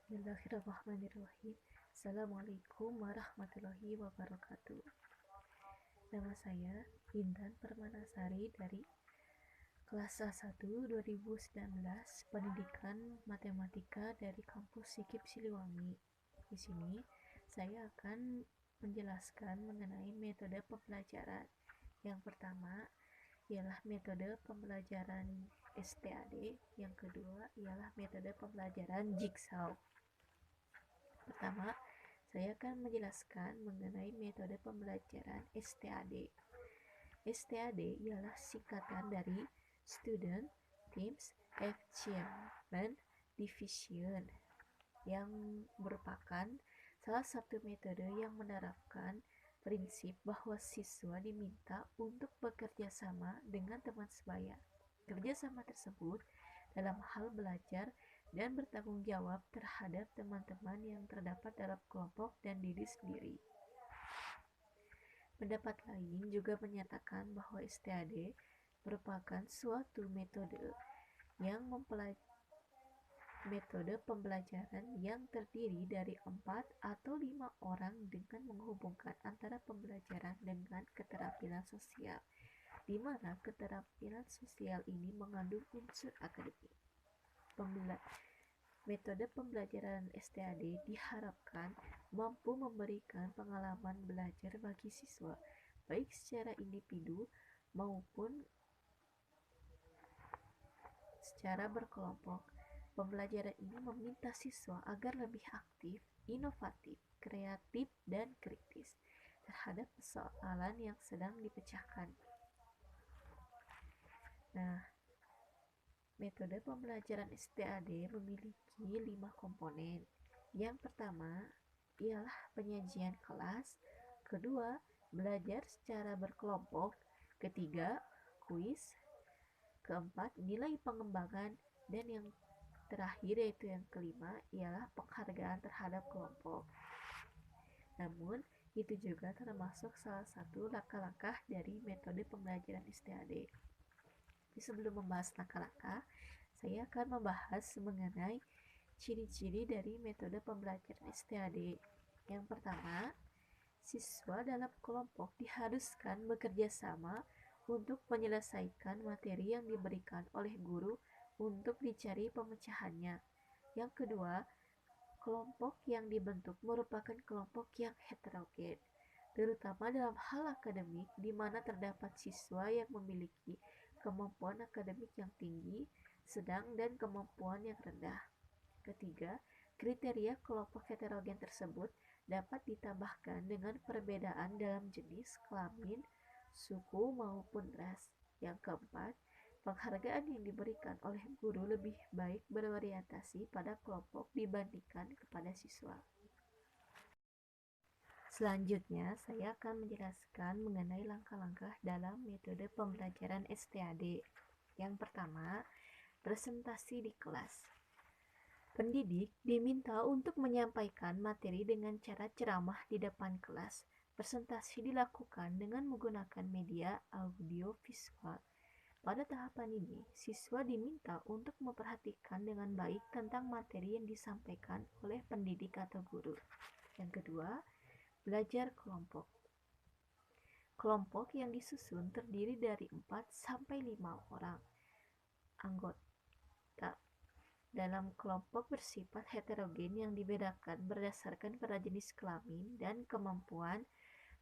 Bismillahirrahmanirrahim. Assalamualaikum warahmatullahi wabarakatuh. Nama saya Intan Permanasari dari kelas A1 2019 Pendidikan Matematika dari kampus Sikip Siliwangi. Di sini saya akan menjelaskan mengenai metode pembelajaran. Yang pertama ialah metode pembelajaran STAD, yang kedua ialah metode pembelajaran Jigsaw. Pertama, saya akan menjelaskan mengenai metode pembelajaran STAD. STAD ialah singkatan dari Student Teams Achievement Division, yang merupakan salah satu metode yang menerapkan prinsip bahwa siswa diminta untuk bekerja sama dengan teman sebaya. Kerjasama tersebut dalam hal belajar dan bertanggung jawab terhadap teman-teman yang terdapat dalam kelompok dan diri sendiri. Pendapat lain juga menyatakan bahwa STAD merupakan suatu metode pembelajaran yang terdiri dari 4 atau 5 orang dengan menghubungkan antara pembelajaran dengan keterampilan sosial, di mana keterampilan sosial ini mengandung unsur akademik. Metode pembelajaran STAD diharapkan mampu memberikan pengalaman belajar bagi siswa, baik secara individu maupun secara berkelompok. Pembelajaran ini meminta siswa agar lebih aktif, inovatif, kreatif, dan kritis terhadap persoalan yang sedang dipecahkan. Nah, metode pembelajaran STAD memiliki 5 komponen. Yang pertama ialah penyajian kelas, kedua, belajar secara berkelompok, ketiga, kuis, keempat, nilai pengembangan, dan yang terakhir yaitu yang kelima ialah penghargaan terhadap kelompok. Namun, itu juga termasuk salah satu langkah-langkah dari metode pembelajaran STAD. Sebelum membahas langkah-langkah, saya akan membahas mengenai ciri-ciri dari metode pembelajaran STAD. Yang pertama, siswa dalam kelompok diharuskan bekerja sama untuk menyelesaikan materi yang diberikan oleh guru untuk dicari pemecahannya. Yang kedua, kelompok yang dibentuk merupakan kelompok yang heterogen, terutama dalam hal akademik, di mana terdapat siswa yang memiliki kemampuan akademik yang tinggi, sedang, dan kemampuan yang rendah. Ketiga, kriteria kelompok heterogen tersebut dapat ditambahkan dengan perbedaan dalam jenis, kelamin, suku, maupun ras. Yang keempat, penghargaan yang diberikan oleh guru lebih baik berorientasi pada kelompok dibandingkan kepada siswa. Selanjutnya, saya akan menjelaskan mengenai langkah-langkah dalam metode pembelajaran STAD. Yang pertama, presentasi di kelas. Pendidik diminta untuk menyampaikan materi dengan cara ceramah di depan kelas. Presentasi dilakukan dengan menggunakan media audio visual. Pada tahapan ini, siswa diminta untuk memperhatikan dengan baik tentang materi yang disampaikan oleh pendidik atau guru. Yang kedua, belajar kelompok. Kelompok yang disusun terdiri dari 4-5 orang anggota. Dalam kelompok bersifat heterogen yang dibedakan berdasarkan pada jenis kelamin dan kemampuan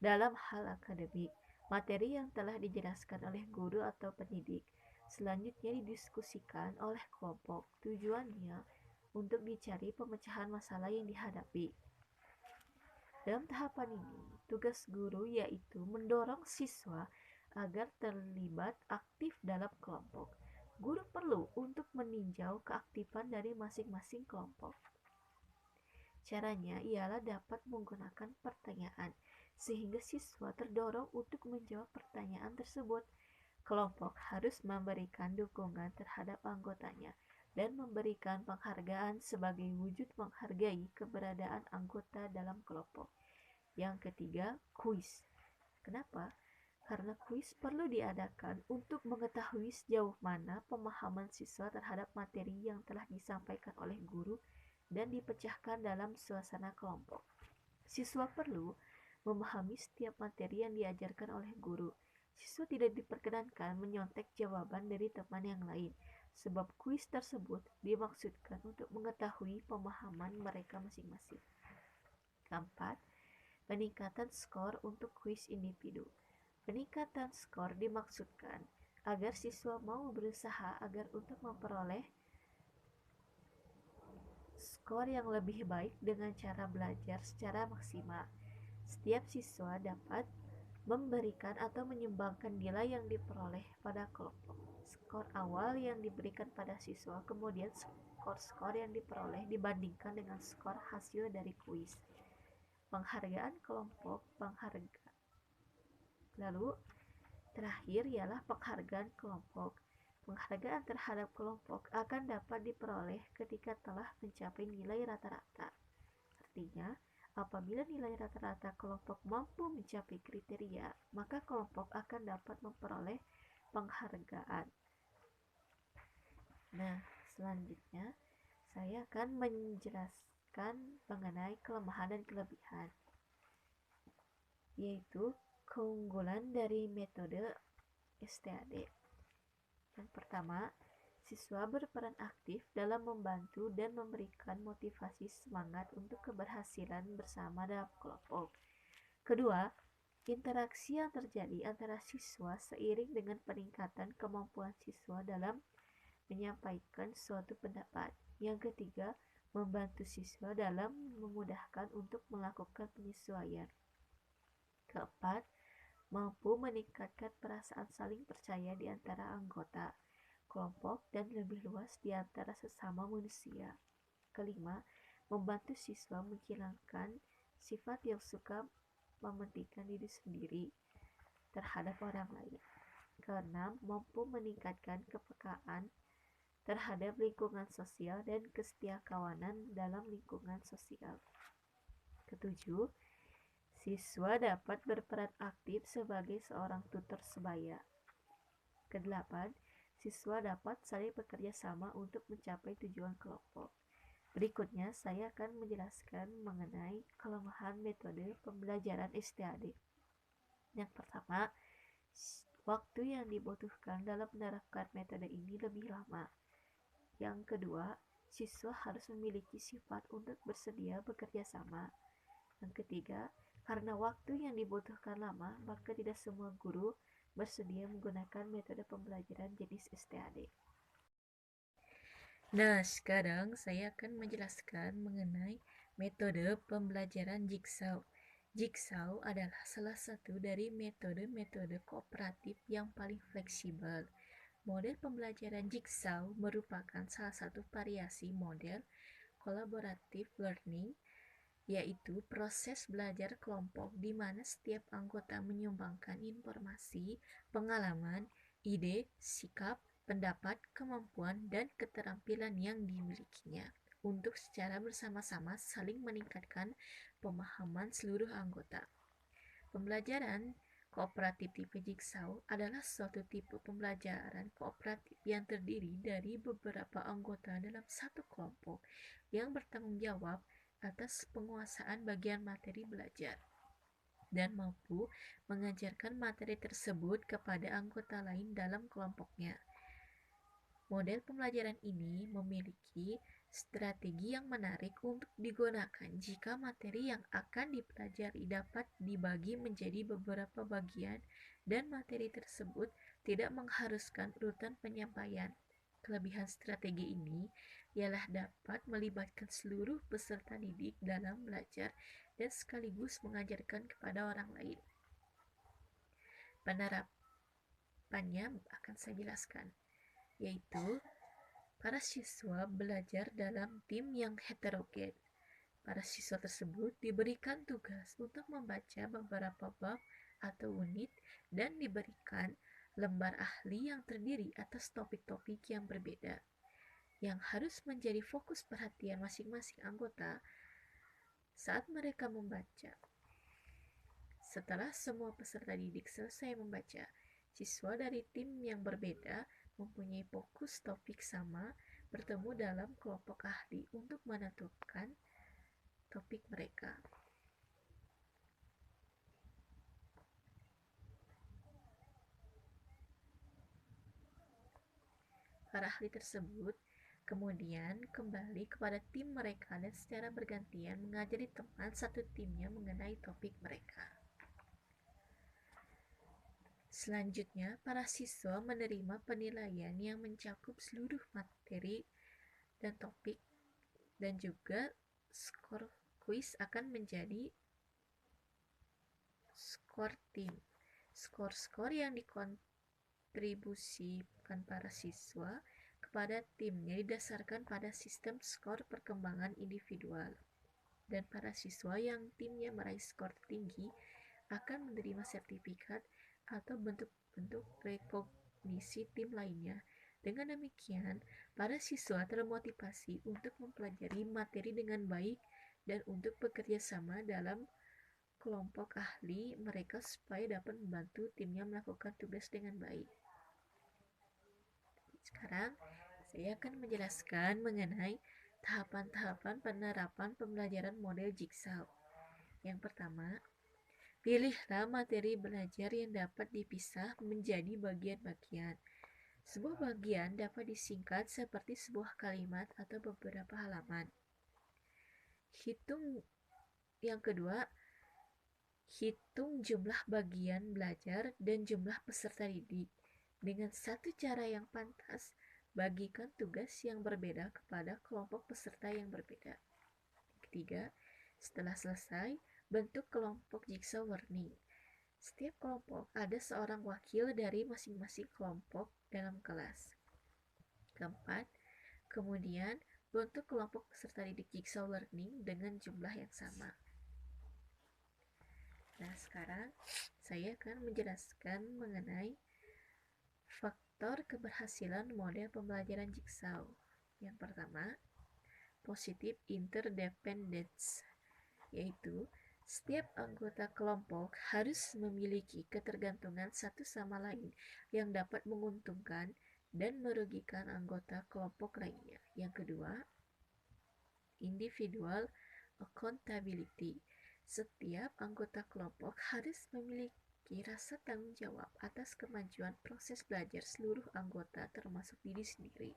dalam hal akademik. Materi yang telah dijelaskan oleh guru atau pendidik selanjutnya didiskusikan oleh kelompok. Tujuannya untuk dicari pemecahan masalah yang dihadapi. Dalam tahapan ini, tugas guru yaitu mendorong siswa agar terlibat aktif dalam kelompok. Guru perlu untuk meninjau keaktifan dari masing-masing kelompok. Caranya ialah dapat menggunakan pertanyaan, sehingga siswa terdorong untuk menjawab pertanyaan tersebut. Kelompok harus memberikan dukungan terhadap anggotanya dan memberikan penghargaan sebagai wujud menghargai keberadaan anggota dalam kelompok. Yang ketiga, kuis. Kenapa? Karena kuis perlu diadakan untuk mengetahui sejauh mana pemahaman siswa terhadap materi yang telah disampaikan oleh guru dan dipecahkan dalam suasana kelompok. Siswa perlu memahami setiap materi yang diajarkan oleh guru. Siswa tidak diperkenankan menyontek jawaban dari teman yang lain, sebab kuis tersebut dimaksudkan untuk mengetahui pemahaman mereka masing-masing. Keempat, peningkatan skor untuk kuis individu. Peningkatan skor dimaksudkan agar siswa mau berusaha agar untuk memperoleh skor yang lebih baik dengan cara belajar secara maksimal. Setiap siswa dapat memberikan atau menyumbangkan nilai yang diperoleh pada kelompok. Skor awal yang diberikan pada siswa, kemudian skor-skor yang diperoleh dibandingkan dengan skor hasil dari kuis. Penghargaan kelompok, lalu terakhir ialah penghargaan kelompok. Penghargaan terhadap kelompok akan dapat diperoleh ketika telah mencapai nilai rata-rata. Artinya, apabila nilai rata-rata kelompok mampu mencapai kriteria, maka kelompok akan dapat memperoleh penghargaan. Nah, selanjutnya saya akan menjelaskan mengenai kelemahan dan kelebihan, yaitu keunggulan dari metode STAD. Yang pertama, siswa berperan aktif dalam membantu dan memberikan motivasi semangat untuk keberhasilan bersama dalam kelompok. Kedua, interaksi yang terjadi antara siswa seiring dengan peningkatan kemampuan siswa dalam menyampaikan suatu pendapat. Yang ketiga, membantu siswa dalam memudahkan untuk melakukan penyesuaian. Keempat, mampu meningkatkan perasaan saling percaya di antara anggota kelompok dan lebih luas di antara sesama manusia. Kelima, membantu siswa menghilangkan sifat yang suka mementingkan diri sendiri terhadap orang lain. Keenam, mampu meningkatkan kepekaan terhadap lingkungan sosial dan kesetiakawanan dalam lingkungan sosial. Ketujuh, siswa dapat berperan aktif sebagai seorang tutor sebaya. Kedelapan, siswa dapat saling bekerja sama untuk mencapai tujuan kelompok. Berikutnya, saya akan menjelaskan mengenai kelemahan metode pembelajaran STAD. Yang pertama, waktu yang dibutuhkan dalam menerapkan metode ini lebih lama. Yang kedua, siswa harus memiliki sifat untuk bersedia bekerja sama. Yang ketiga, karena waktu yang dibutuhkan lama, maka tidak semua guru bersedia menggunakan metode pembelajaran jenis STAD. Nah, sekarang saya akan menjelaskan mengenai metode pembelajaran Jigsaw. Jigsaw adalah salah satu dari metode-metode kooperatif yang paling fleksibel. Model pembelajaran Jigsaw merupakan salah satu variasi model collaborative learning, yaitu proses belajar kelompok di mana setiap anggota menyumbangkan informasi, pengalaman, ide, sikap, pendapat, kemampuan, dan keterampilan yang dimilikinya untuk secara bersama-sama saling meningkatkan pemahaman seluruh anggota. Pembelajaran kooperatif tipe Jigsaw adalah suatu tipe pembelajaran kooperatif yang terdiri dari beberapa anggota dalam satu kelompok yang bertanggung jawab atas penguasaan bagian materi belajar dan mampu mengajarkan materi tersebut kepada anggota lain dalam kelompoknya. Model pembelajaran ini memiliki strategi yang menarik untuk digunakan jika materi yang akan dipelajari dapat dibagi menjadi beberapa bagian dan materi tersebut tidak mengharuskan urutan penyampaian. Kelebihan strategi ini ialah dapat melibatkan seluruh peserta didik dalam belajar dan sekaligus mengajarkan kepada orang lain. Penerapannya akan saya jelaskan, yaitu para siswa belajar dalam tim yang heterogen. Para siswa tersebut diberikan tugas untuk membaca beberapa bab atau unit dan diberikan lembar ahli yang terdiri atas topik-topik yang berbeda, yang harus menjadi fokus perhatian masing-masing anggota saat mereka membaca. Setelah semua peserta didik selesai membaca, siswa dari tim yang berbeda mempunyai fokus topik sama bertemu dalam kelompok ahli untuk menentukan topik mereka. Para ahli tersebut kemudian kembali kepada tim mereka dan secara bergantian mengajari teman satu timnya mengenai topik mereka. Selanjutnya, para siswa menerima penilaian yang mencakup seluruh materi dan topik, dan juga skor kuis akan menjadi skor tim. Skor-skor yang dikontribusikan para siswa kepada timnya didasarkan pada sistem skor perkembangan individual, dan para siswa yang timnya meraih skor tinggi akan menerima sertifikat atau bentuk-bentuk rekognisi tim lainnya. Dengan demikian, para siswa termotivasi untuk mempelajari materi dengan baik dan untuk bekerja sama dalam kelompok ahli mereka supaya dapat membantu timnya melakukan tugas dengan baik. Sekarang, saya akan menjelaskan mengenai tahapan-tahapan penerapan pembelajaran model Jigsaw. Yang pertama, pilihlah materi belajar yang dapat dipisah menjadi bagian-bagian. Sebuah bagian dapat disingkat seperti sebuah kalimat atau beberapa halaman. Yang kedua, hitung jumlah bagian belajar dan jumlah peserta didik. Dengan satu cara yang pantas, bagikan tugas yang berbeda kepada kelompok peserta yang berbeda. Ketiga, setelah selesai, bentuk kelompok jigsaw learning. Setiap kelompok ada seorang wakil dari masing-masing kelompok dalam kelas. Keempat, kemudian bentuk kelompok peserta didik jigsaw learning dengan jumlah yang sama. Nah, sekarang saya akan menjelaskan mengenai faktor keberhasilan model pembelajaran jigsaw. Yang pertama, positive interdependence, yaitu setiap anggota kelompok harus memiliki ketergantungan satu sama lain yang dapat menguntungkan dan merugikan anggota kelompok lainnya. Yang kedua, individual accountability. Setiap anggota kelompok harus memiliki rasa tanggung jawab atas kemajuan proses belajar seluruh anggota termasuk diri sendiri.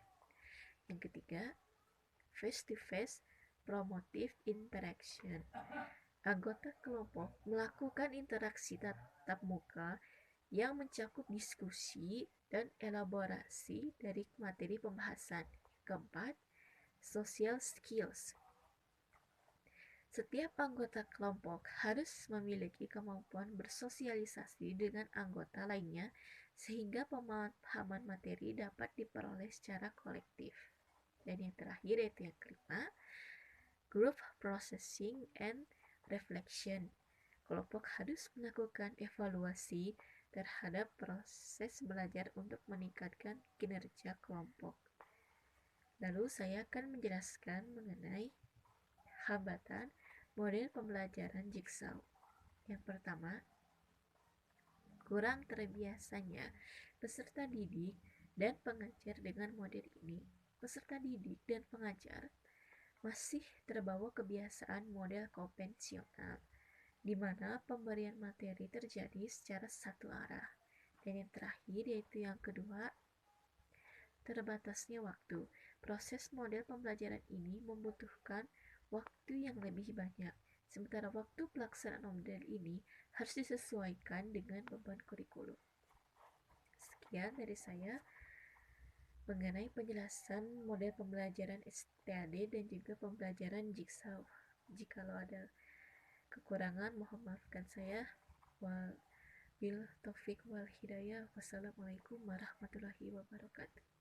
Yang ketiga, face-to-face promotive interaction. Anggota kelompok melakukan interaksi tatap muka yang mencakup diskusi dan elaborasi dari materi pembahasan. Keempat, social skills. Setiap anggota kelompok harus memiliki kemampuan bersosialisasi dengan anggota lainnya sehingga pemahaman materi dapat diperoleh secara kolektif. Dan yang terakhir yaitu yang kelima, group processing and reflection. Kelompok harus melakukan evaluasi terhadap proses belajar untuk meningkatkan kinerja kelompok. Lalu saya akan menjelaskan mengenai hambatan model pembelajaran jigsaw. Yang pertama, kurang terbiasanya peserta didik dan pengajar dengan model ini. Peserta didik dan pengajar masih terbawa kebiasaan model konvensional, di mana pemberian materi terjadi secara satu arah. Dan yang terakhir yaitu yang kedua, terbatasnya waktu. Proses model pembelajaran ini membutuhkan waktu yang lebih banyak, sementara waktu pelaksanaan model ini harus disesuaikan dengan beban kurikulum. Sekian dari saya mengenai penjelasan model pembelajaran STAD dan juga pembelajaran jigsaw. Jikalau ada kekurangan, mohon maafkan saya. Wabil taufik wal hidayah. Wassalamualaikum warahmatullahi wabarakatuh.